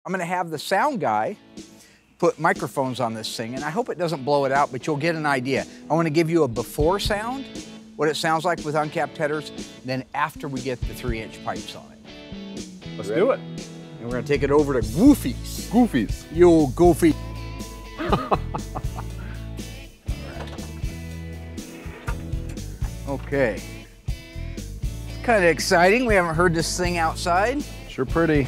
I'm gonna have the sound guy put microphones on this thing, and I hope it doesn't blow it out, but you'll get an idea. I wanna give you a before sound, what it sounds like with uncapped headers, then after we get the 3-inch pipes on it. Let's do it. And we're gonna take it over to Goofy's. Goofies. You Goofy. Okay. It's kind of exciting. We haven't heard this thing outside. Sure pretty.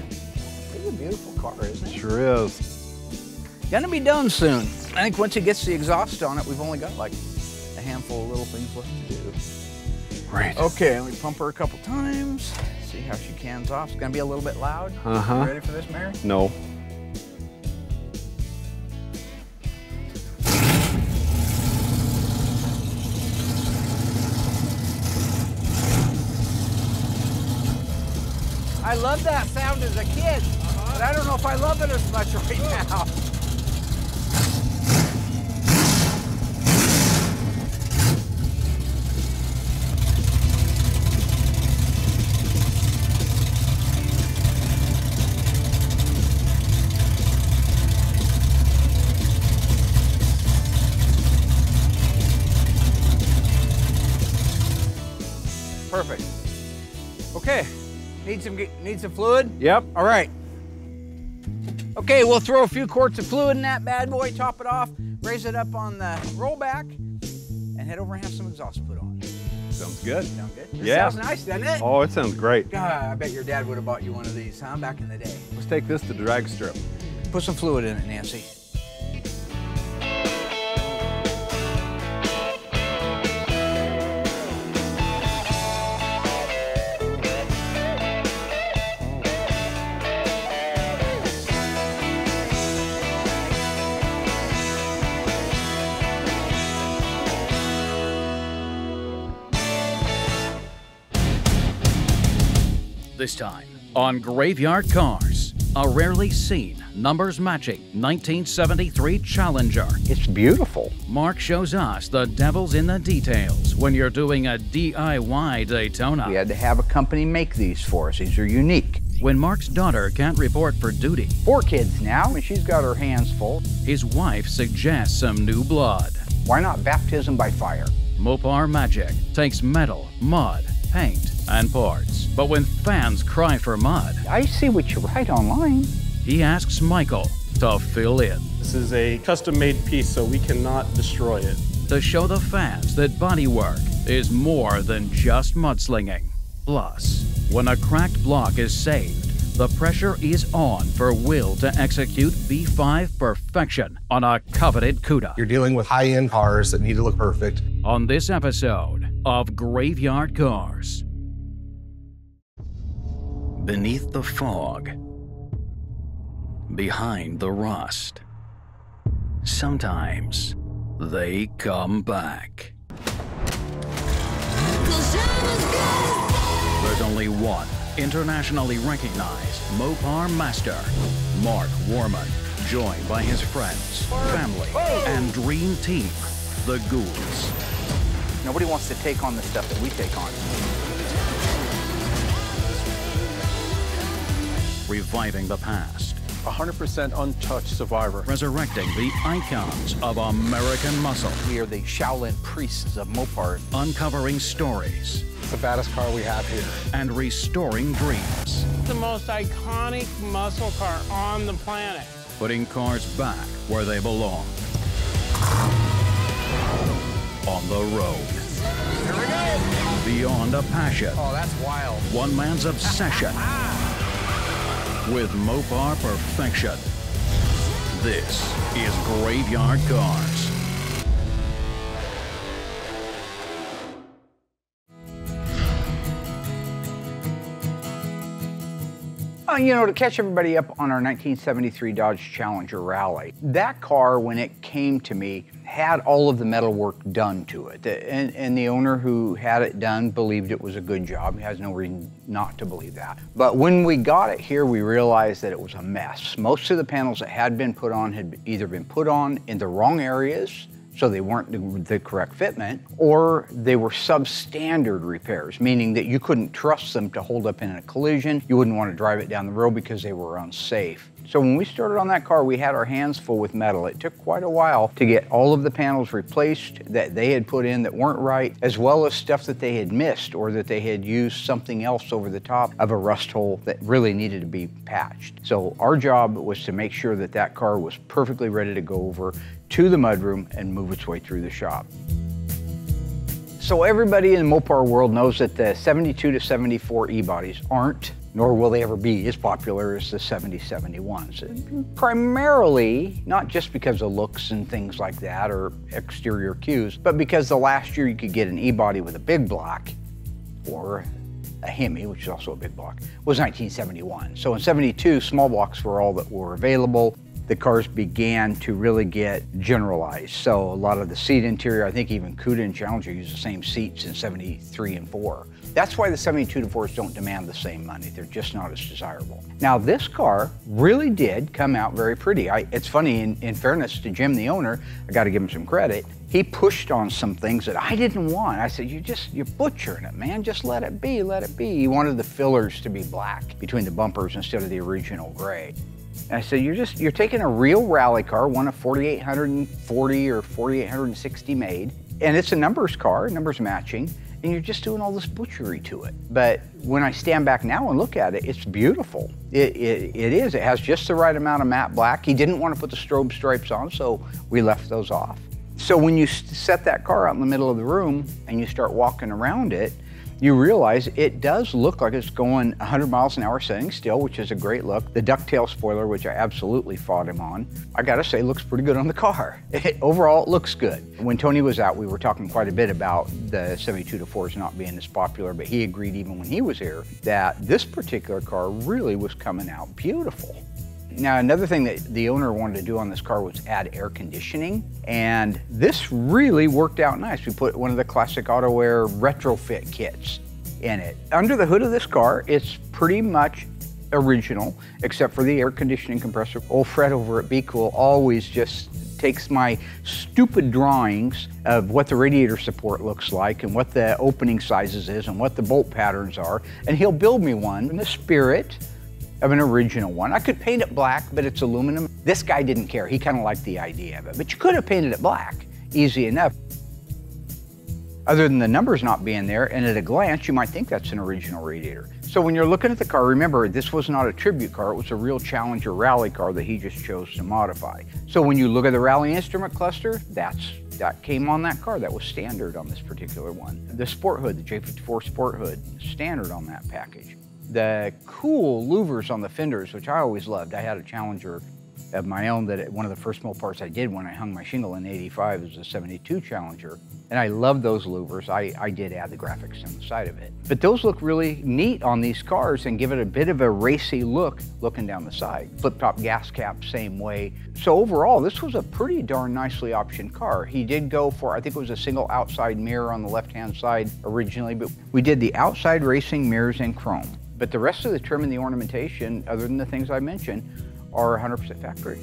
It's a beautiful car, isn't it? Sure is. Gonna be done soon. I think once it gets the exhaust on it, we've only got like a handful of little things left to do. Great. Okay, let me pump her a couple times. See how she cans off. It's gonna be a little bit loud. Uh-huh. You ready for this, Mary? No. I loved that sound as a kid, but I don't know if I love it as much right now. Perfect. Okay. Need some fluid? Yep. All right. Okay, we'll throw a few quarts of fluid in that bad boy, top it off, raise it up on the rollback, and head over and have some exhaust put on. Sounds good. Sound good? This Yeah. sounds nice, doesn't it? Oh, it sounds great. God, I bet your dad would have bought you one of these, huh, back in the day. Let's take this to drag strip. Put some fluid in it, Nancy. This time on Graveyard Cars, a rarely seen numbers matching 1973 Challenger. It's beautiful. Mark shows us the devil's in the details when you're doing a DIY Daytona. We had to have a company make these for us. These are unique. When Mark's daughter can't report for duty, 4 kids now, and she's got her hands full. his wife suggests some new blood. Why not baptism by fire? Mopar Magic takes metal, mud, paint, and parts. But when fans cry for mud, I see what you write online. he asks Michael to fill in. This is a custom-made piece, so we cannot destroy it. To show the fans that bodywork is more than just mudslinging. Plus, when a cracked block is saved, the pressure is on for Will to execute V5 perfection on a coveted Cuda. You're dealing with high-end cars that need to look perfect. On this episode of Graveyard Cars. Beneath the fog, behind the rust, sometimes they come back. There's only one internationally recognized Mopar master, Mark Warman, joined by his friends, family, and dream team, the Ghouls. Nobody wants to take on the stuff that we take on. Reviving the past, 100% untouched survivor. resurrecting the icons of American muscle, We are the Shaolin priests of Mopar. uncovering stories, It's the baddest car we have here. and restoring dreams, The most iconic muscle car on the planet. putting cars back where they belong. On the road. Here we go. Beyond a passion, Oh, that's wild. one man's obsession with Mopar perfection. This is Graveyard Cars. You know, to catch everybody up on our 1973 Dodge Challenger Rallye, that car, when it came to me, had all of the metal work done to it. And the owner who had it done believed it was a good job. He has no reason not to believe that. But when we got it here, we realized that it was a mess. Most of the panels that had been put on had either been put on in the wrong areas, so they weren't the correct fitment, or they were substandard repairs, meaning that you couldn't trust them to hold up in a collision. You wouldn't want to drive it down the road because they were unsafe. So when we started on that car, we had our hands full with metal. It took quite a while to get all of the panels replaced that they had put in that weren't right, as well as stuff that they had missed or that they had used something else over the top of a rust hole that really needed to be patched. So our job was to make sure that that car was perfectly ready to go over to the mudroom and move its way through the shop. So everybody in the Mopar world knows that the 72 to 74 E-bodies aren't, nor will they ever be, as popular as the 70-71s. Primarily, not just because of looks and things like that or exterior cues, but because the last year you could get an E-body with a big block, or a Hemi, which is also a big block, was 1971. So in 72, small blocks were all that were available. The cars began to really get generalized. So a lot of the seat interior, I think even Cuda and Challenger use the same seats in 73 and 4. That's why the 72 to 4s don't demand the same money. They're just not as desirable. Now this car really did come out very pretty. It's funny, in fairness to Jim, the owner, I gotta give him some credit. He pushed on some things that I didn't want. I said, you're butchering it, man. Just let it be, let it be. He wanted the fillers to be black between the bumpers instead of the original gray. And I said, you're taking a real rally car, one of 4,840 or 4,860 made, and it's a numbers car, numbers matching, and you're just doing all this butchery to it. But when I stand back now and look at it, it's beautiful. It is. It has just the right amount of matte black. He didn't want to put the strobe stripes on, so we left those off. So when you set that car out in the middle of the room and you start walking around it, you realize it does look like it's going 100 miles an hour setting still, which is a great look. The ducktail spoiler, which I absolutely fought him on, I gotta say looks pretty good on the car. Overall, it looks good. When Tony was out, we were talking quite a bit about the 72 to 4s not being as popular, but he agreed even when he was here that this particular car really was coming out beautiful. Now, another thing that the owner wanted to do on this car was add air conditioning, and this really worked out nice. We put one of the classic Auto Air retrofit kits in it. Under the hood of this car, it's pretty much original, except for the air conditioning compressor. Old Fred over at Be Cool always just takes my stupid drawings of what the radiator support looks like and what the opening sizes is and what the bolt patterns are, and he'll build me one in the spirit of an original one. I could paint it black, but it's aluminum. This guy didn't care. He kind of liked the idea of it, but you could have painted it black, easy enough. Other than the numbers not being there, and at a glance, you might think that's an original radiator. So when you're looking at the car, remember, this was not a tribute car, it was a real Challenger rally car that he just chose to modify. So when you look at the Rallye instrument cluster, that came on that car. That was standard on this particular one. The sport hood, the J54 sport hood, standard on that package. The cool louvers on the fenders, which I always loved. I had a Challenger of my own that one of the first Mopars I did when I hung my shingle in '85 was a 72 Challenger. And I loved those louvers. I did add the graphics on the side of it. But those look really neat on these cars and give it a bit of a racy look looking down the side. Flip-top gas cap, same way. So overall, this was a pretty darn nicely optioned car. He did go for, I think it was a single outside mirror on the left-hand side originally, but we did the outside racing mirrors in chrome. But the rest of the trim and the ornamentation, other than the things I mentioned, are 100% factory.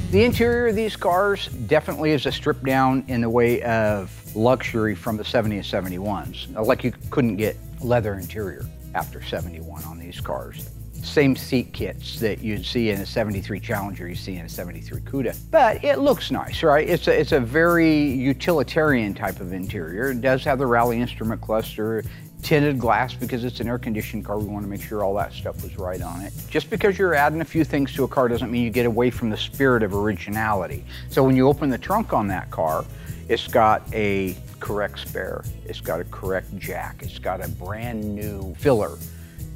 The interior of these cars definitely is a strip down in the way of luxury from the 70 and 71s. Like you couldn't get leather interior after 71 on these cars. Same seat kits that you'd see in a 73 Challenger, you see in a 73 Cuda. But it looks nice, right? It's a very utilitarian type of interior. It does have the Rallye instrument cluster, tinted glass because it's an air-conditioned car. We want to make sure all that stuff was right on it. Just because you're adding a few things to a car doesn't mean you get away from the spirit of originality. So when you open the trunk on that car, it's got a correct spare, it's got a correct jack, it's got a brand new filler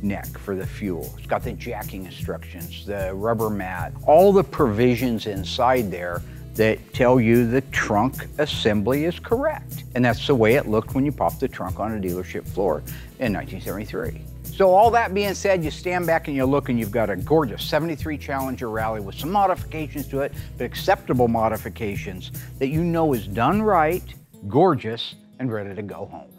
neck for the fuel, it's got the jacking instructions, the rubber mat, all the provisions inside there that tell you the trunk assembly is correct. And that's the way it looked when you popped the trunk on a dealership floor in 1973. So all that being said, you stand back and you look and you've got a gorgeous 73 Challenger Rallye with some modifications to it, but acceptable modifications that you know is done right, gorgeous, and ready to go home.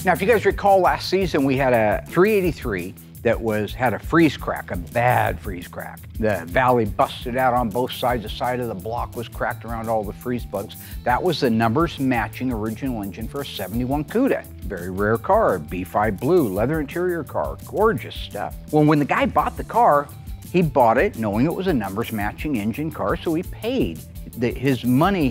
Now, if you guys recall last season, we had a 383 that had a freeze crack, a bad freeze crack. The valley busted out on both sides. The side of the block was cracked around all the freeze plugs. That was the numbers matching original engine for a 71 Cuda. Very rare car, B5 blue, leather interior car, gorgeous stuff. Well, when the guy bought the car, he bought it knowing it was a numbers matching engine car, so he paid. His money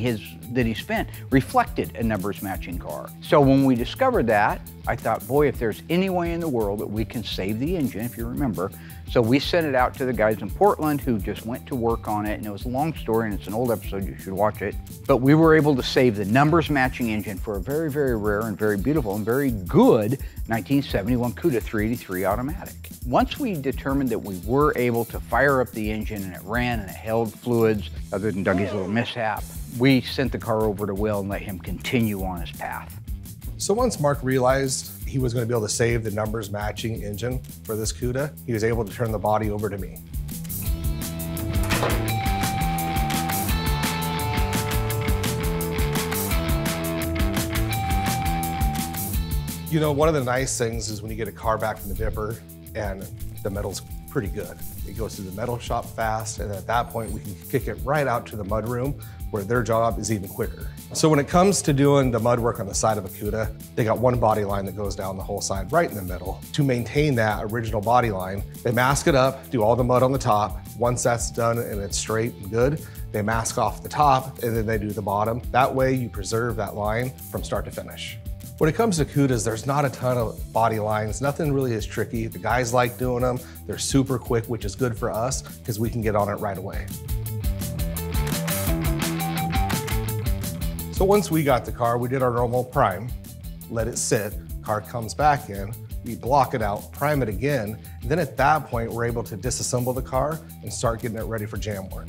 that he spent reflected a numbers matching car. So when we discovered that, I thought, boy, if there's any way in the world that we can save the engine, if you remember. So we sent it out to the guys in Portland who just went to work on it, and it was a long story, and it's an old episode, you should watch it. But we were able to save the numbers matching engine for a very, very rare and very beautiful and very good 1971 Cuda 383 automatic. Once we determined that we were able to fire up the engine and it ran and it held fluids, other than Dougie's little mishap, we sent the car over to Will and let him continue on his path. So once Mark realized he was going to be able to save the numbers matching engine for this Cuda, he was able to turn the body over to me. You know, one of the nice things is when you get a car back from the dipper and the metal's pretty good. It goes to the metal shop fast, and at that point we can kick it right out to the mud room where their job is even quicker. So when it comes to doing the mud work on the side of a Cuda, they got one body line that goes down the whole side right in the middle. To maintain that original body line, they mask it up, do all the mud on the top. Once that's done and it's straight and good, they mask off the top and then they do the bottom. That way you preserve that line from start to finish. When it comes to Cudas, there's not a ton of body lines. Nothing really is tricky. The guys like doing them. They're super quick, which is good for us because we can get on it right away. So once we got the car, we did our normal prime, let it sit, car comes back in, we block it out, prime it again, and then at that point, we're able to disassemble the car and start getting it ready for jam work.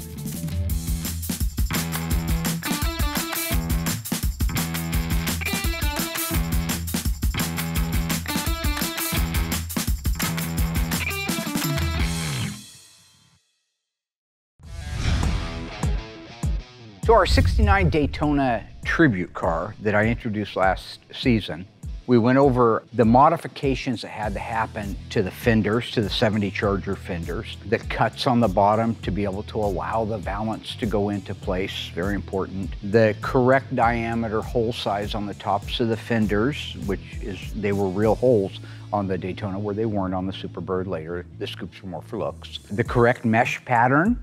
So our 69 Daytona tribute car that I introduced last season, we went over the modifications that had to happen to the fenders, to the 70 Charger fenders, the cuts on the bottom to be able to allow the valance to go into place, very important. The correct diameter hole size on the tops of the fenders, they were real holes on the Daytona where they weren't on the Superbird later. The scoops were more for looks. The correct mesh pattern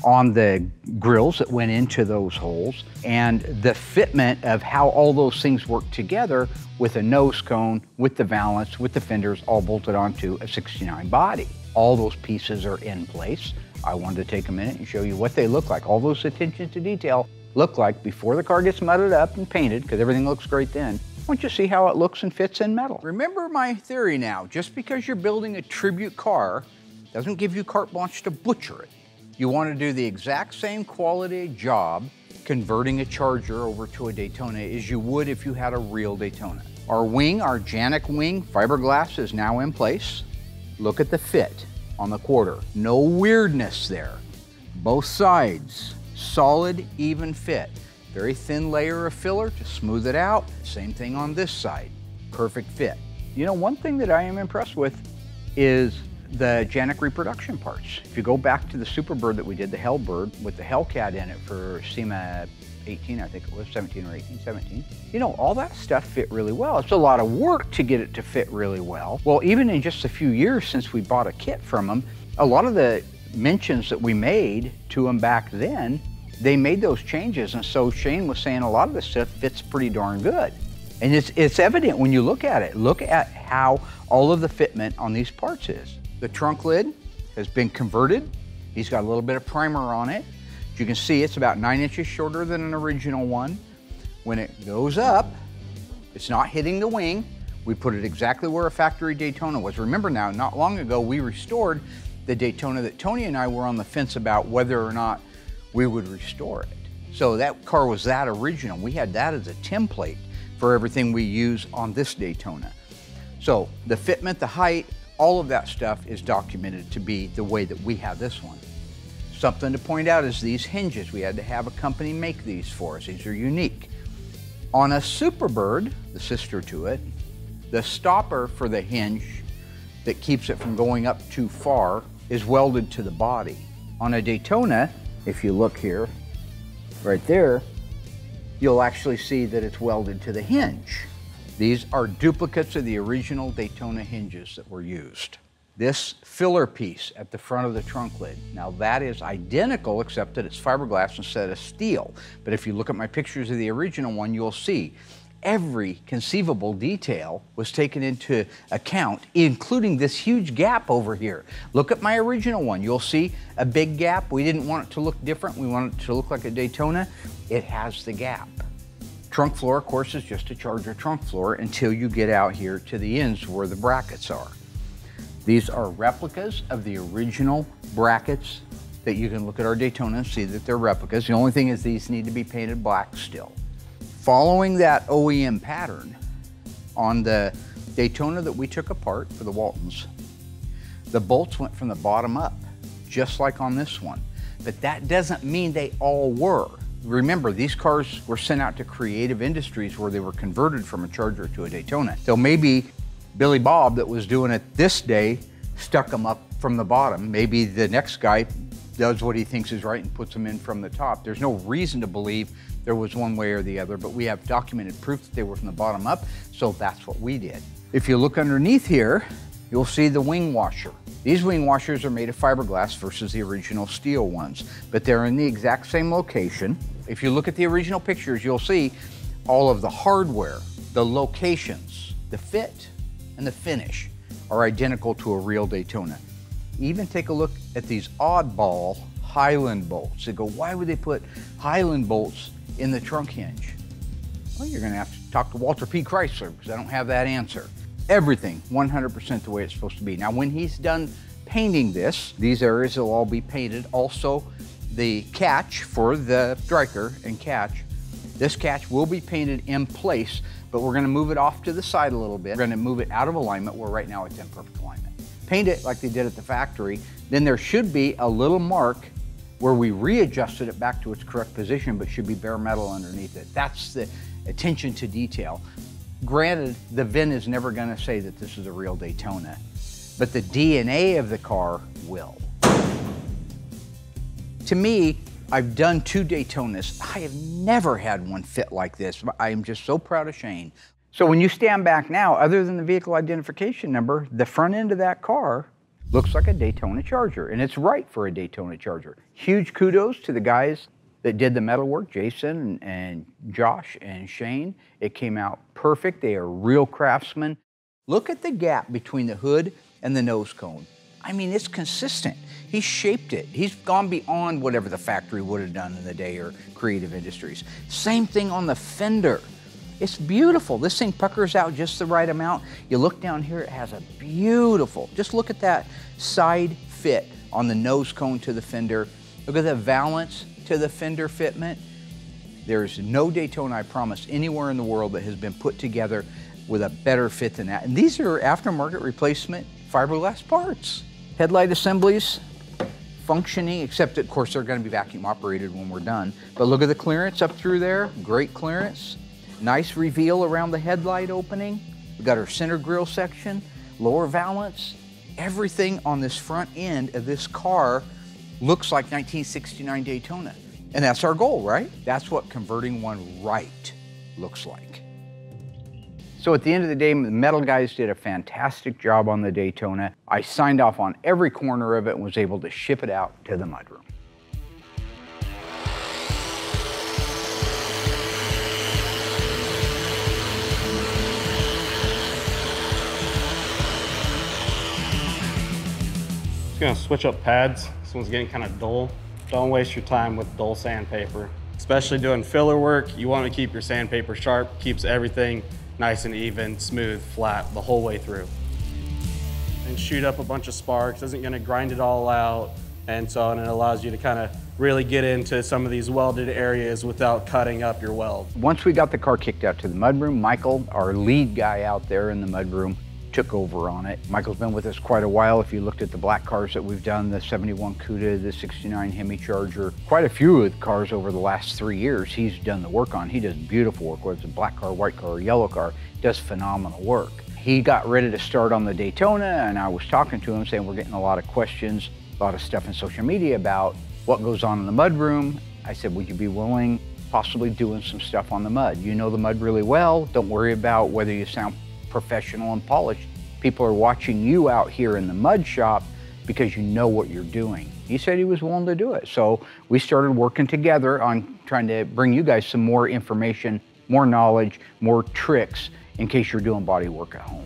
on the grills that went into those holes, and the fitment of how all those things work together with a nose cone, with the valance, with the fenders all bolted onto a 69 body. All those pieces are in place. I wanted to take a minute and show you what they look like. All those attention to detail look like before the car gets mudded up and painted, because everything looks great then. I want you to see how it looks and fits in metal. Remember my theory now, just because you're building a tribute car doesn't give you carte blanche to butcher it. You want to do the exact same quality job converting a Charger over to a Daytona as you would if you had a real Daytona. Our wing, our Janik wing fiberglass is now in place. Look at the fit on the quarter. No weirdness there. Both sides, solid, even fit. Very thin layer of filler to smooth it out. Same thing on this side, perfect fit. You know, one thing that I am impressed with is the Janik reproduction parts. If you go back to the Superbird that we did, the Hellbird, with the Hellcat in it for SEMA 18, I think it was, 17 or 18, 17. You know, all that stuff fit really well. It's a lot of work to get it to fit really well. Well, even in just a few years since we bought a kit from them, a lot of the mentions that we made to them back then, they made those changes. And so Shane was saying a lot of this stuff fits pretty darn good. And it's evident when you look at it. Look at how all of the fitment on these parts is. The trunk lid has been converted. He's got a little bit of primer on it. As you can see, it's about 9 inches shorter than an original one. When it goes up, it's not hitting the wing. We put it exactly where a factory Daytona was. Remember now, not long ago, we restored the Daytona that Tony and I were on the fence about whether or not we would restore it. So that car was that original. We had that as a template for everything we use on this Daytona. So the fitment, the height, all of that stuff is documented to be the way that we have this one. Something to point out is these hinges. We had to have a company make these for us. These are unique. On a Superbird, the sister to it, the stopper for the hinge that keeps it from going up too far is welded to the body. On a Daytona, if you look here, right there, you'll actually see that it's welded to the hinge. These are duplicates of the original Daytona hinges that were used. This filler piece at the front of the trunk lid, now that is identical except that it's fiberglass instead of steel. But if you look at my pictures of the original one, you'll see every conceivable detail was taken into account, including this huge gap over here. Look at my original one. You'll see a big gap. We didn't want it to look different. We wanted it to look like a Daytona. It has the gap. Trunk floor, of course, is just a Charger trunk floor until you get out here to the ends where the brackets are. These are replicas of the original brackets that you can look at our Daytona and see that they're replicas. The only thing is these need to be painted black still. Following that OEM pattern on the Daytona that we took apart for the Waltons, the bolts went from the bottom up, just like on this one. But that doesn't mean they all were. Remember, these cars were sent out to creative industries where they were converted from a Charger to a Daytona. So maybe Billy Bob that was doing it this day stuck them up from the bottom. Maybe the next guy does what he thinks is right and puts them in from the top. There's no reason to believe there was one way or the other, but we have documented proof that they were from the bottom up, so that's what we did. If you look underneath here, you'll see the wing washer. These wing washers are made of fiberglass versus the original steel ones, but they're in the exact same location. If you look at the original pictures, you'll see all of the hardware, the locations, the fit, and the finish are identical to a real Daytona. Even take a look at these oddball Highland bolts. They go, why would they put Highland bolts in the trunk hinge? Well, you're gonna have to talk to Walter P. Chrysler because I don't have that answer. Everything 100% the way it's supposed to be. Now, when he's done painting this, these areas will all be painted. Also, the catch for the striker and catch, this catch will be painted in place, but we're gonna move it off to the side a little bit. We're gonna move it out of alignment where right now it's in perfect alignment. Paint it like they did at the factory. Then there should be a little mark where we readjusted it back to its correct position, but should be bare metal underneath it. That's the attention to detail. Granted, the VIN is never gonna say that this is a real Daytona, but the DNA of the car will. To me, I've done 2 Daytonas. I have never had one fit like this. I am just so proud of Shane. So when you stand back now, other than the vehicle identification number, the front end of that car looks like a Daytona Charger, and it's right for a Daytona Charger. Huge kudos to the guys that did the metalwork, Jason and Josh and Shane. It came out perfect. They are real craftsmen. Look at the gap between the hood and the nose cone. I mean, it's consistent. He shaped it. He's gone beyond whatever the factory would have done in the day or creative industries. Same thing on the fender. It's beautiful. This thing puckers out just the right amount. You look down here, it has a beautiful, just look at that side fit on the nose cone to the fender. Look at the valance to the fender fitment. There's no Daytona, I promise, anywhere in the world that has been put together with a better fit than that. And these are aftermarket replacement fiberglass parts. Headlight assemblies, functioning, except of course they're going to be vacuum operated when we're done. But look at the clearance up through there, great clearance. Nice reveal around the headlight opening. We've got our center grille section, lower valance. Everything on this front end of this car looks like 1969 Daytona. And that's our goal, right? That's what converting one right looks like. So at the end of the day, the metal guys did a fantastic job on the Daytona. I signed off on every corner of it and was able to ship it out to the mudroom. Just gonna switch up pads. This one's getting kind of dull. Don't waste your time with dull sandpaper. Especially doing filler work, you want to keep your sandpaper sharp, keeps everything nice and even, smooth, flat the whole way through. And shoot up a bunch of sparks, isn't gonna grind it all out, and so on, and it allows you to kind of really get into some of these welded areas without cutting up your weld. Once we got the car kicked out to the mudroom, Michael, our lead guy out there in the mudroom, took over on it. Michael's been with us quite a while. If you looked at the black cars that we've done, the 71 Cuda, the 69 Hemi Charger, quite a few of the cars over the last 3 years he's done the work on. He does beautiful work, whether it's a black car, white car, or yellow car, does phenomenal work. He got ready to start on the Daytona, and I was talking to him saying we're getting a lot of questions, a lot of stuff in social media about what goes on in the mudroom. I said, would you be willing possibly doing some stuff on the mud? You know the mud really well. Don't worry about whether you sound professional and polished. People are watching you out here in the mud shop because you know what you're doing. He said he was willing to do it. So we started working together on trying to bring you guys some more information, more knowledge, more tricks in case you're doing body work at home.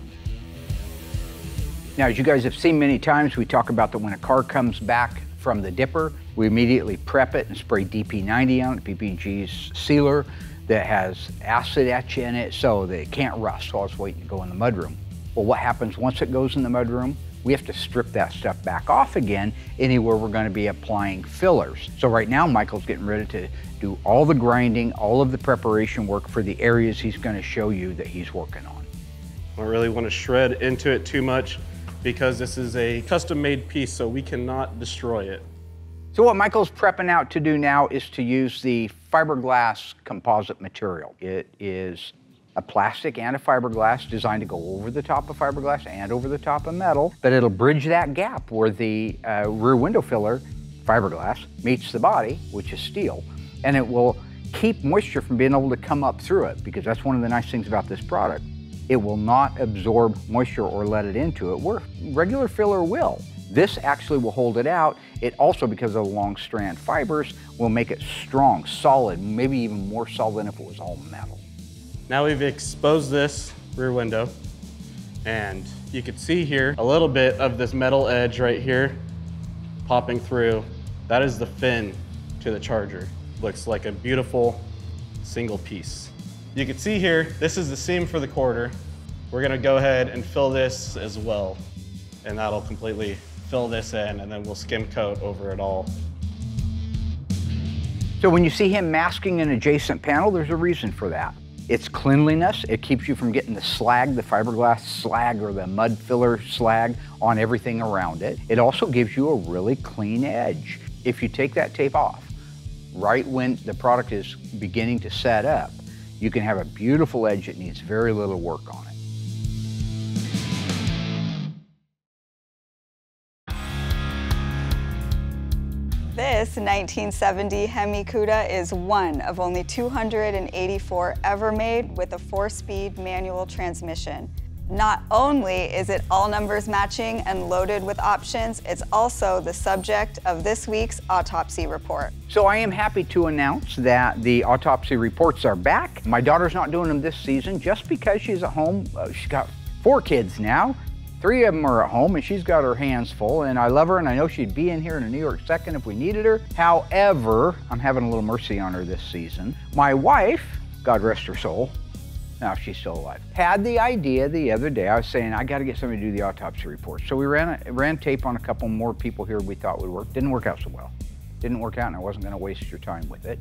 Now, as you guys have seen many times, we talk about that when a car comes back from the dipper, we immediately prep it and spray DP90 on it, PPG's sealer that has acid etch in it so that it can't rust while it's waiting to go in the mudroom. Well, what happens once it goes in the mudroom? We have to strip that stuff back off again anywhere we're going to be applying fillers. So right now, Michael's getting ready to do all the grinding, all of the preparation work for the areas he's going to show you that he's working on. I don't really want to shred into it too much because this is a custom-made piece, so we cannot destroy it. So what Michael's prepping out to do now is to use the fiberglass composite material. It is a plastic and a fiberglass designed to go over the top of fiberglass and over the top of metal, but it'll bridge that gap where the rear window filler, fiberglass, meets the body, which is steel, and it will keep moisture from being able to come up through it, because that's one of the nice things about this product. It will not absorb moisture or let it into it, where regular filler will. This actually will hold it out. It also, because of the long strand fibers, will make it strong, solid, maybe even more solid than if it was all metal. Now we've exposed this rear window, and you can see here a little bit of this metal edge right here popping through. That is the fin to the Charger. Looks like a beautiful single piece. You can see here, this is the seam for the quarter. We're gonna go ahead and fill this as well, and that'll completely fill this in, and then we'll skim coat over it all. So when you see him masking an adjacent panel, there's a reason for that. It's cleanliness. It keeps you from getting the slag, the fiberglass slag or the mud filler slag on everything around it. It also gives you a really clean edge. If you take that tape off, right when the product is beginning to set up, you can have a beautiful edge that needs very little work on it. This 1970 Hemi Cuda is one of only 284 ever made with a 4-speed manual transmission. Not only is it all numbers matching and loaded with options, it's also the subject of this week's autopsy report. So I am happy to announce that the autopsy reports are back. My daughter's not doing them this season just because she's at home. She's got 4 kids now. 3 of them are at home and she's got her hands full, and I love her and I know she'd be in here in a New York second if we needed her. However, I'm having a little mercy on her this season. My wife, God rest her soul, now she's still alive, had the idea the other day. I was saying, I got to get somebody to do the autopsy report. So we ran tape on a couple more people here we thought would work. Didn't work out so well. Didn't work out, and I wasn't going to waste your time with it.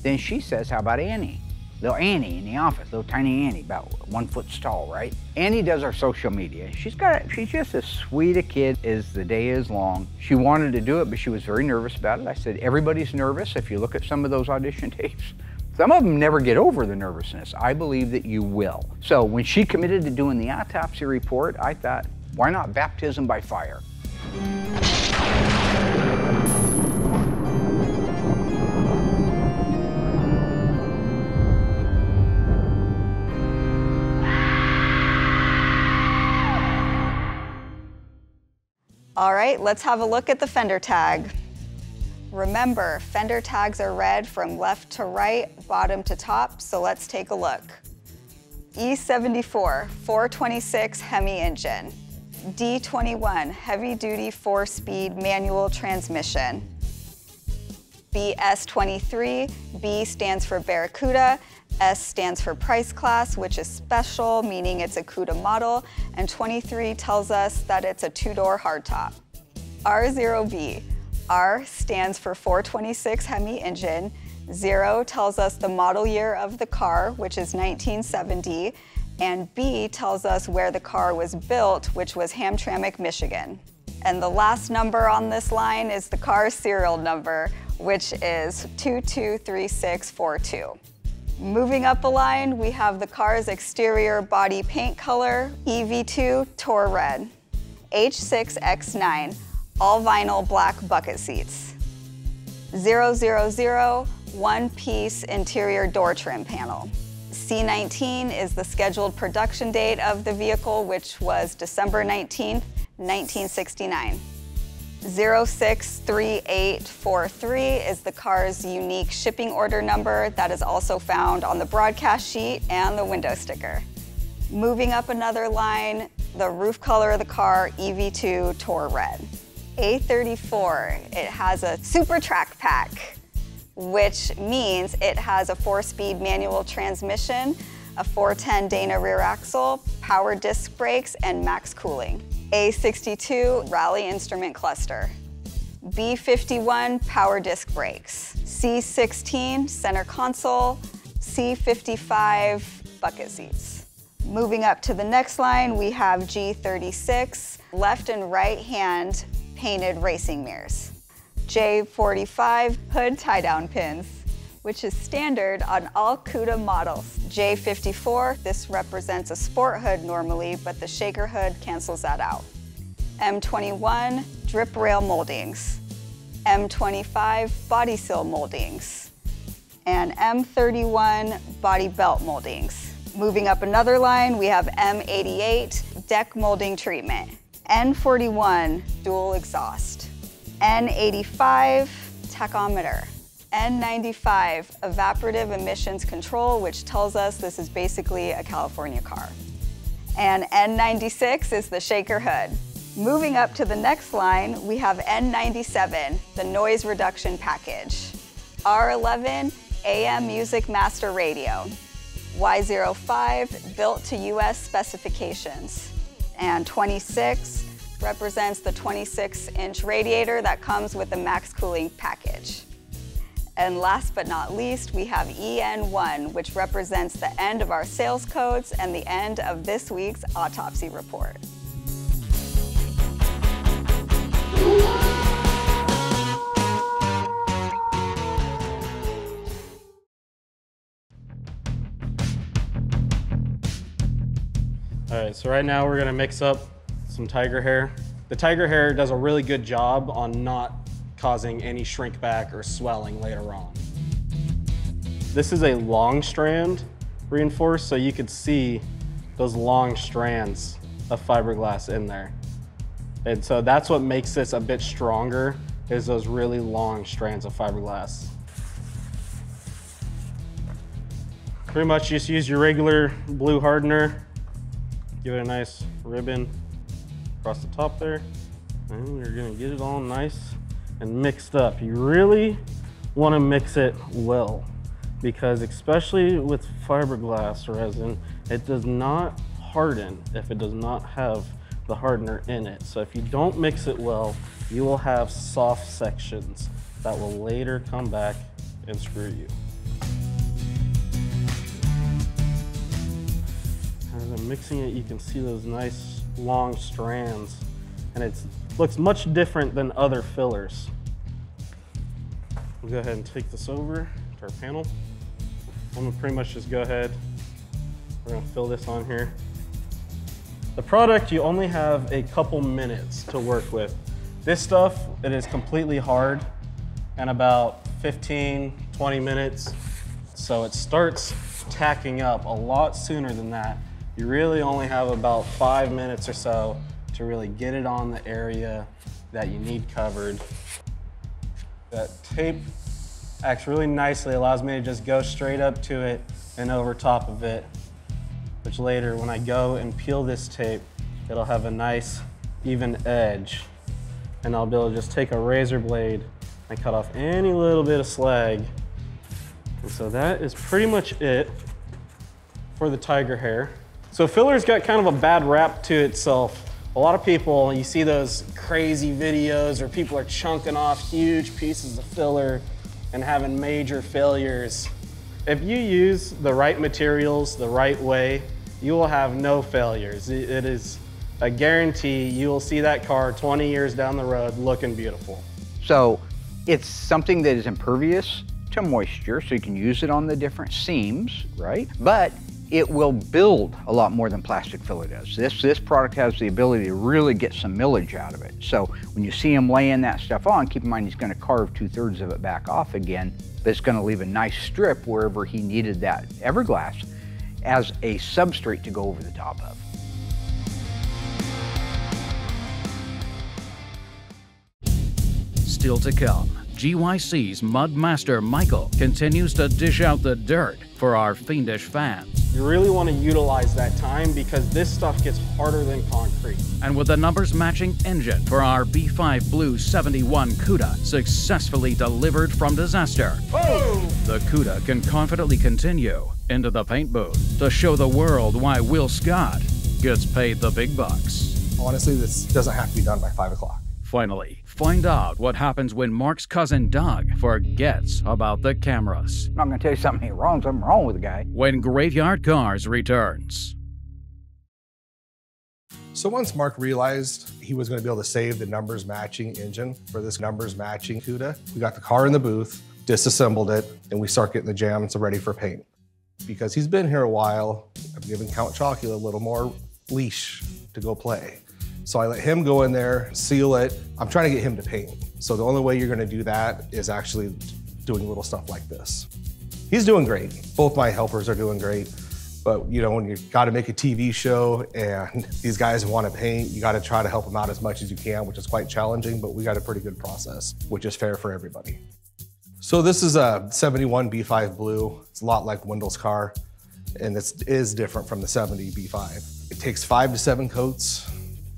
Then she says, how about Annie? Little Annie in the office, little tiny Annie, about 1 foot tall, right? Annie does our social media. She's just as sweet a kid as the day is long. She wanted to do it, but she was very nervous about it. I said, everybody's nervous. If you look at some of those audition tapes, some of them never get over the nervousness. I believe that you will. So when she committed to doing the autopsy report, I thought, why not baptism by fire? All right, let's have a look at the fender tag. Remember, fender tags are read from left to right, bottom to top, so let's take a look. E74, 426 Hemi engine. D21, heavy-duty 4-speed manual transmission. BS23, B stands for Barracuda, S stands for price class, which is special, meaning it's a Cuda model, and 23 tells us that it's a 2-door hardtop. R0B, R stands for 426 Hemi engine, 0 tells us the model year of the car, which is 1970, and B tells us where the car was built, which was Hamtramck, Michigan. And the last number on this line is the car serial number, which is 223642. Moving up the line, we have the Carz exterior body paint color, EV2 Tour Red. H6X9, all vinyl black bucket seats. 000 one-piece interior door trim panel. C19 is the scheduled production date of the vehicle, which was December 19th, 1969. 063843 is the car's unique shipping order number that is also found on the broadcast sheet and the window sticker. Moving up another line, the roof color of the car, EV2 Tour Red. A34, it has a super track pack, which means it has a 4-speed manual transmission, a 410 Dana rear axle, power disc brakes, and max cooling. A62 Rallye instrument cluster. B51 power disc brakes. C16 center console. C55 bucket seats. Moving up to the next line, we have G36 left and right hand painted racing mirrors. J45 hood tie-down pins, which is standard on all Cuda models. J54, this represents a sport hood normally, but the shaker hood cancels that out. M21, drip rail moldings. M25, body seal moldings. And M31, body belt moldings. Moving up another line, we have M88, deck molding treatment. N41, dual exhaust. N85, tachometer. N95, evaporative emissions control, which tells us this is basically a California car. And N96 is the shaker hood. Moving up to the next line, we have N97, the noise reduction package. R11, AM music master radio. Y05, built to US specifications. And 26 represents the 26-inch radiator that comes with the max cooling package. And last but not least, we have EN1, which represents the end of our sales codes and the end of this week's autopsy report. All right, so right now we're gonna mix up some tiger hair. The tiger hair does a really good job on not causing any shrink back or swelling later on. This is a long strand reinforced, so you could see those long strands of fiberglass in there. And so that's what makes this a bit stronger, is those really long strands of fiberglass. Pretty much just use your regular blue hardener. Give it a nice ribbon across the top there. And you're gonna get it all nice and mixed up. You really wanna mix it well, because especially with fiberglass resin, it does not harden if it does not have the hardener in it. So if you don't mix it well, you will have soft sections that will later come back and screw you. As I'm mixing it, you can see those nice long strands, and it looks much different than other fillers. We'll go ahead and take this over to our panel. I'm gonna pretty much just go ahead, we're gonna fill this on here. The product, you only have a couple minutes to work with. This stuff, it is completely hard in about 15, 20 minutes. So it starts tacking up a lot sooner than that. You really only have about 5 minutes or so to really get it on the area that you need covered. That tape acts really nicely, allows me to just go straight up to it and over top of it, which later when I go and peel this tape, it'll have a nice even edge. And I'll be able to just take a razor blade and cut off any little bit of slag. And so that is pretty much it for the tiger hair. So filler's got kind of a bad rap to itself. A lot of people, you see those crazy videos where people are chunking off huge pieces of filler and having major failures. If you use the right materials the right way, you will have no failures. It is a guarantee you will see that car 20 years down the road looking beautiful. So it's something that is impervious to moisture, so you can use it on the different seams, right? But it will build a lot more than plastic filler does. This product has the ability to really get some millage out of it. So when you see him laying that stuff on, keep in mind he's gonna carve 2/3 of it back off again, but it's gonna leave a nice strip wherever he needed that everglass as a substrate to go over the top of. Still to come, GYC's Mud Master Michael continues to dish out the dirt for our fiendish fans. You really want to utilize that time because this stuff gets harder than concrete. And with the numbers matching engine for our B5 Blue 71 Cuda successfully delivered from disaster, the Cuda can confidently continue into the paint booth to show the world why Will Scott gets paid the big bucks. Honestly, this doesn't have to be done by 5 o'clock. Finally, find out what happens when Mark's cousin Doug forgets about the cameras. I'm not gonna tell you something wrong with the guy. When Graveyard Cars returns. So once Mark realized he was going to be able to save the numbers matching engine for this numbers matching Cuda, we got the car in the booth, disassembled it, and we start getting the jams ready for paint. Because he's been here a while, I've given Count Chocula a little more leash to go play. So I let him go in there, seal it. I'm trying to get him to paint. So the only way you're gonna do that is actually doing little stuff like this. He's doing great. Both my helpers are doing great. But you know, when you gotta make a TV show and these guys wanna paint, you gotta try to help them out as much as you can, which is quite challenging, but we got a pretty good process, which is fair for everybody. So this is a 71 B5 Blue. It's a lot like Wendell's car, and this is different from the 70 B5. It takes 5 to 7 coats,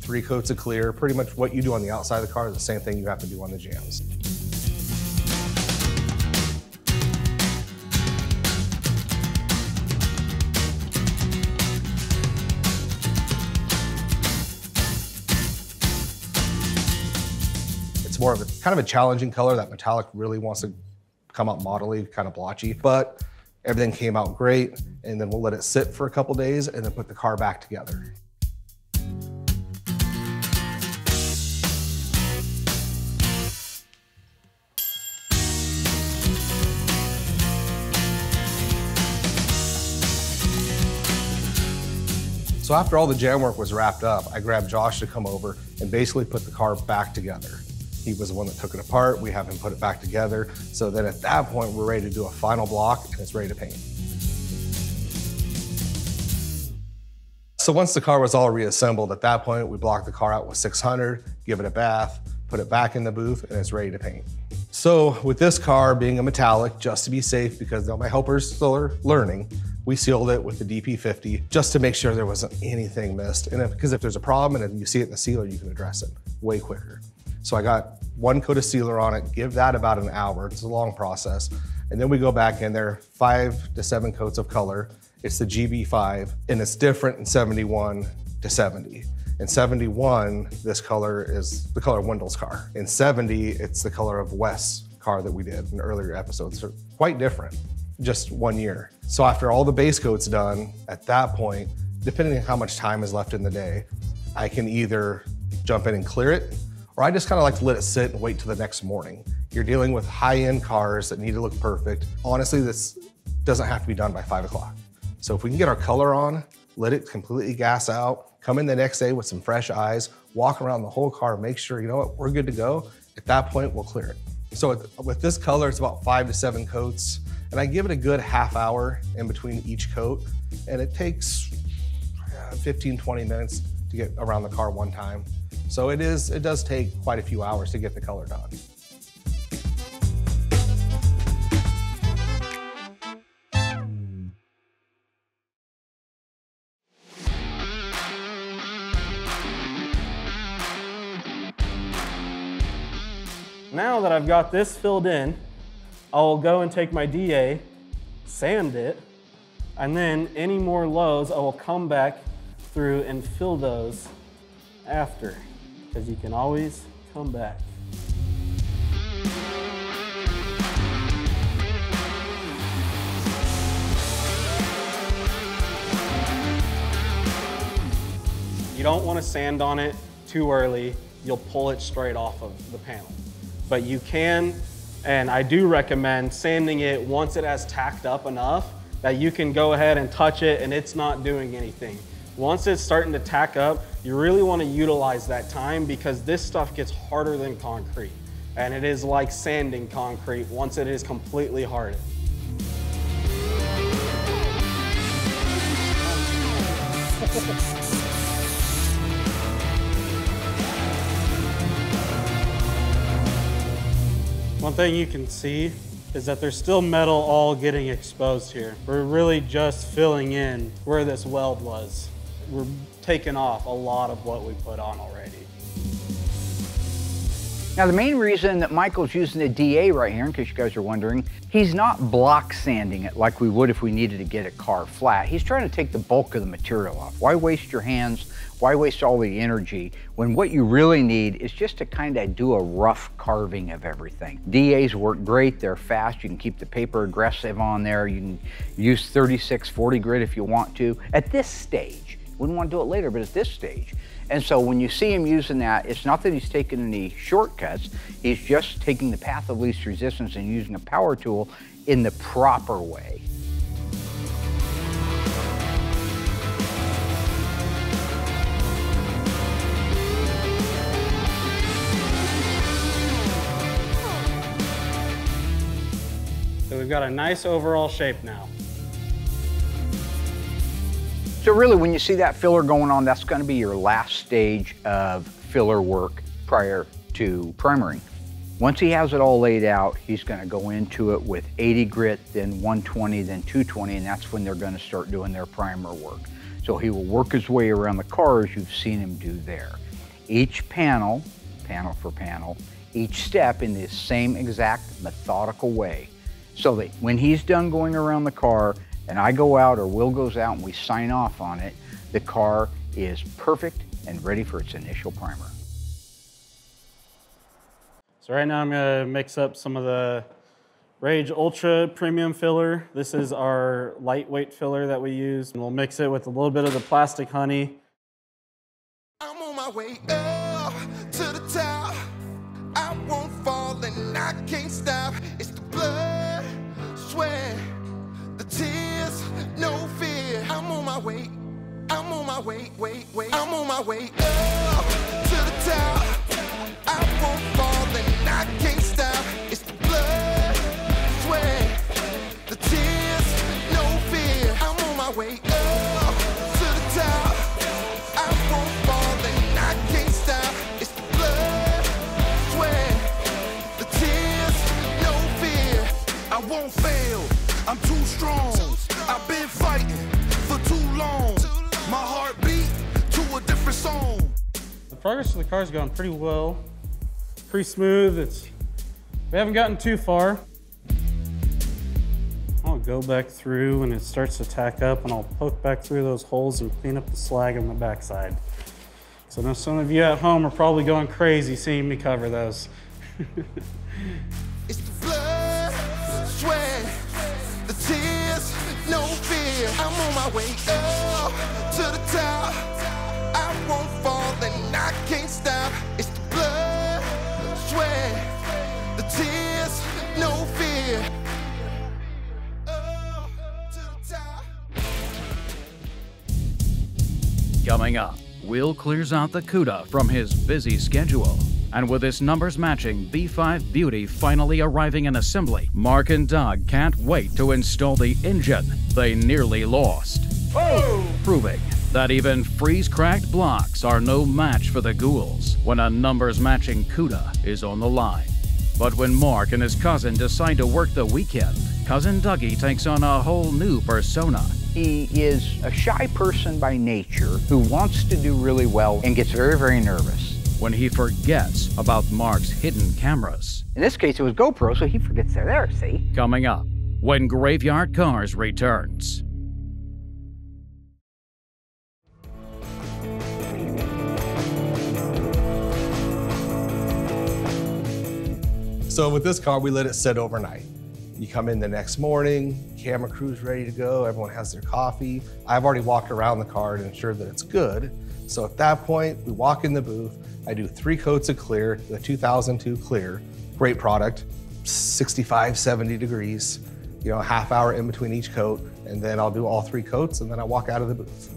3 coats of clear. Pretty much what you do on the outside of the car is the same thing you have to do on the jams. It's more of a kind of a challenging color. That metallic really wants to come out modelly, kind of blotchy, but everything came out great. And then we'll let it sit for a couple days and then put the car back together. So after all the jam work was wrapped up, I grabbed Josh to come over and basically put the car back together. He was the one that took it apart. We have him put it back together. So then at that point, we're ready to do a final block and it's ready to paint. So once the car was all reassembled, at that point, we blocked the car out with 600, give it a bath, put it back in the booth, and it's ready to paint. So with this car being a metallic, just to be safe, because my helpers still are learning, we sealed it with the DP50 just to make sure there wasn't anything missed. And because if there's a problem and you see it in the sealer, you can address it way quicker. So I got 1 coat of sealer on it, give that about an hour. It's a long process. And then we go back in there, 5 to 7 coats of color. It's the GB5, and it's different in 71 to 70. In 71, this color is the color of Wendell's car. In 70, it's the color of Wes's car that we did in earlier episodes. So quite different, just 1 year. So after all the base coat's done, at that point, depending on how much time is left in the day, I can either jump in and clear it, or I just kind of like to let it sit and wait till the next morning. You're dealing with high-end cars that need to look perfect. Honestly, this doesn't have to be done by 5 o'clock. So if we can get our color on, let it completely gas out, come in the next day with some fresh eyes, walk around the whole car, make sure, you know what, we're good to go. At that point, we'll clear it. So with this color, it's about 5 to 7 coats, and I give it a good half hour in between each coat, and it takes 15, 20 minutes to get around the car one time. So it does take quite a few hours to get the color done. Now that I've got this filled in, I'll go and take my DA, sand it, and then any more lows, I will come back through and fill those after, because you can always come back. You don't want to sand on it too early. You'll pull it straight off of the panel. But you can And I do recommend sanding it once it has tacked up enough that you can go ahead and touch it and it's not doing anything. Once it's starting to tack up, you really want to utilize that time because this stuff gets harder than concrete. And it is like sanding concrete once it is completely hardened. One thing you can see is that there's still metal all getting exposed here. We're really just filling in where this weld was. We're taking off a lot of what we put on already. Now the main reason that Michael's using the DA right here, in case you guys are wondering, he's not block sanding it like we would if we needed to get a car flat. He's trying to take the bulk of the material off. Why waste your hands? Why waste all the energy when what you really need is just to kind of do a rough carving of everything. DAs work great, they're fast, you can keep the paper aggressive on there, you can use 3640 grit if you want to. At this stage, wouldn't want to do it later, but at this stage. And so when you see him using that, it's not that he's taking any shortcuts, he's just taking the path of least resistance and using a power tool in the proper way. So we've got a nice overall shape now. So really, when you see that filler going on, that's going to be your last stage of filler work prior to primering. Once he has it all laid out, he's going to go into it with 80 grit, then 120, then 220, and that's when they're going to start doing their primer work. So he will work his way around the car as you've seen him do there. Each panel, panel for panel, each step in the same exact methodical way. So that when he's done going around the car, and I go out or Will goes out and we sign off on it, the car is perfect and ready for its initial primer. So right now I'm gonna mix up some of the Rage Ultra Premium filler. This is our lightweight filler that we use. And we'll mix it with a little bit of the plastic honey. I'm on my way up to the top. I won't fall and I can't stop. It's the blood, sweat, the tears, no fear. I'm on my way, I'm on my way, I'm on my way up to the top. I won't fall and I can't stop. It's the blood, sweat, the tears, no fear. I'm on my way up to the top. I won't fall and I can't stop. It's the blood, sweat, the tears, no fear. I won't fail, I'm too strong. I've been fighting for too long. My heart beat to a different song. The progress of the car is going pretty well. Pretty smooth. We haven't gotten too far. I'll go back through when it starts to tack up and I'll poke back through those holes and clean up the slag on the backside. So I know some of you at home are probably going crazy seeing me cover those. It's the blood, sweat, the tears, no fear. I'm on my way up to the top. I won't fall and I can't stop. It's the blood, sweat, the tears, no fear. Up to the top. Coming up, Will clears out the Cuda from his busy schedule. And with this numbers matching B5 Beauty finally arriving in assembly, Mark and Doug can't wait to install the engine they nearly lost. Whoa! Proving that even freeze-cracked blocks are no match for the ghouls when a numbers matching Cuda is on the line. But when Mark and his cousin decide to work the weekend, Cousin Dougie takes on a whole new persona. He is a shy person by nature who wants to do really well and gets very, very nervous. When he forgets about Mark's hidden cameras. In this case, it was GoPro, so he forgets they're there, see? Coming up, when Graveyard Carz returns. So with this car, we let it sit overnight. You come in the next morning, camera crew's ready to go, everyone has their coffee. I've already walked around the car to ensure that it's good. So at that point, we walk in the booth, I do 3 coats of clear, the 2002 clear, great product. 65, 70 degrees, you know, a half hour in between each coat, and then I'll do all 3 coats, and then I walk out of the booth.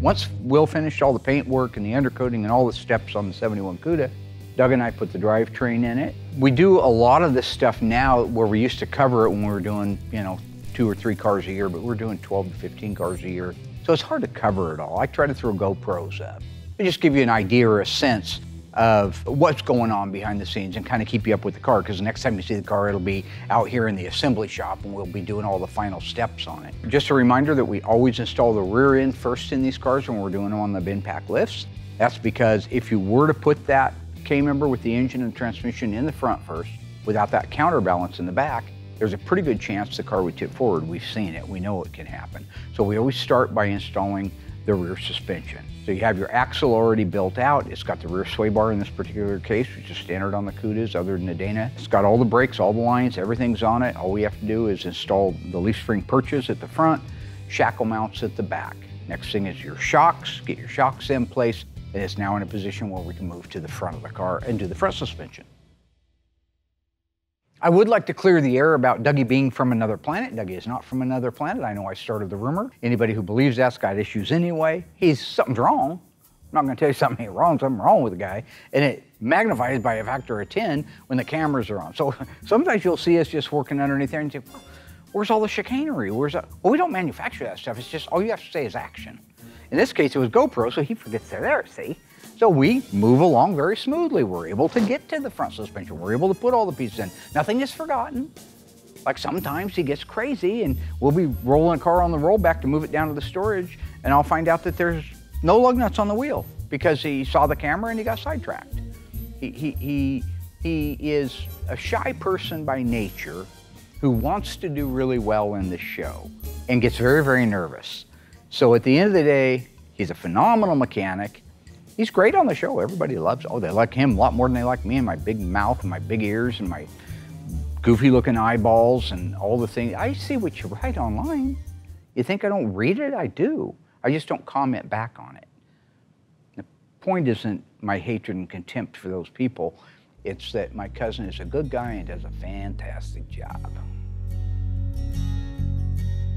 Once Will finished all the paint work and the undercoating and all the steps on the 71 Cuda, Doug and I put the drivetrain in it. We do a lot of this stuff now where we used to cover it when we were doing, you know, 2 or 3 cars a year, but we're doing 12 to 15 cars a year. So it's hard to cover it all. I try to throw GoPros up. To just give you an idea or a sense of what's going on behind the scenes and kind of keep you up with the car, because the next time you see the car, it'll be out here in the assembly shop and we'll be doing all the final steps on it. Just a reminder that we always install the rear end first in these cars when we're doing them on the bin pack lifts. That's because if you were to put that K-member with the engine and transmission in the front first, without that counterbalance in the back, there's a pretty good chance the car would tip forward. We've seen it, we know it can happen. So we always start by installing the rear suspension. So you have your axle already built out. It's got the rear sway bar in this particular case, which is standard on the Cudas other than the Dana. It's got all the brakes, all the lines, everything's on it. All we have to do is install the leaf spring perches at the front, shackle mounts at the back. Next thing is your shocks, get your shocks in place, and it's now in a position where we can move to the front of the car and do the front suspension. I would like to clear the air about Dougie being from another planet. Dougie is not from another planet. I know I started the rumor. Anybody who believes that's got issues anyway. Something's wrong. I'm not gonna tell you something ain't wrong, something wrong with the guy. And it magnifies by a factor of 10 when the cameras are on. So sometimes you'll see us just working underneath there and say, well, where's all the chicanery? Where's that? Well, we don't manufacture that stuff. It's just, all you have to say is action. In this case, it was GoPro, so he forgets they're there, see? So we move along very smoothly. We're able to get to the front suspension. We're able to put all the pieces in. Nothing is forgotten. Like sometimes he gets crazy and we'll be rolling a car on the rollback to move it down to the storage, and I'll find out that there's no lug nuts on the wheel because he saw the camera and he got sidetracked. He is a shy person by nature who wants to do really well in the show and gets very, very nervous. So at the end of the day, he's a phenomenal mechanic. He's great on the show. Everybody loves, oh, they like him a lot more than they like me and my big mouth and my big ears and my goofy looking eyeballs and all the things. I see what you write online. You think I don't read it? I do. I just don't comment back on it. The point isn't my hatred and contempt for those people. It's that my cousin is a good guy and does a fantastic job.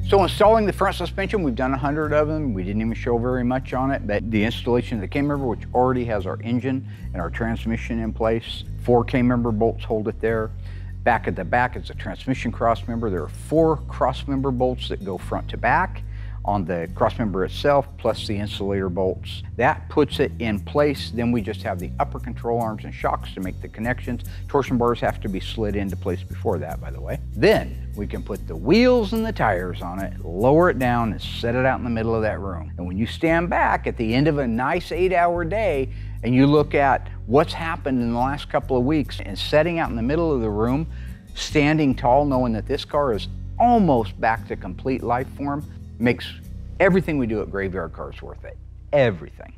So installing the front suspension, we've done 100 of them. We didn't even show very much on it, but the installation of the K-member, which already has our engine and our transmission in place, 4 K-member bolts hold it there. Back at the back is a transmission cross member. There are 4 cross member bolts that go front to back on the cross member itself, plus the insulator bolts. That puts it in place. Then we just have the upper control arms and shocks to make the connections. Torsion bars have to be slid into place before that, by the way. Then we can put the wheels and the tires on it, lower it down, and set it out in the middle of that room. And when you stand back at the end of a nice 8-hour day and you look at what's happened in the last couple of weeks and setting out in the middle of the room, standing tall, knowing that this car is almost back to complete life form, makes everything we do at Graveyard Cars worth it. Everything.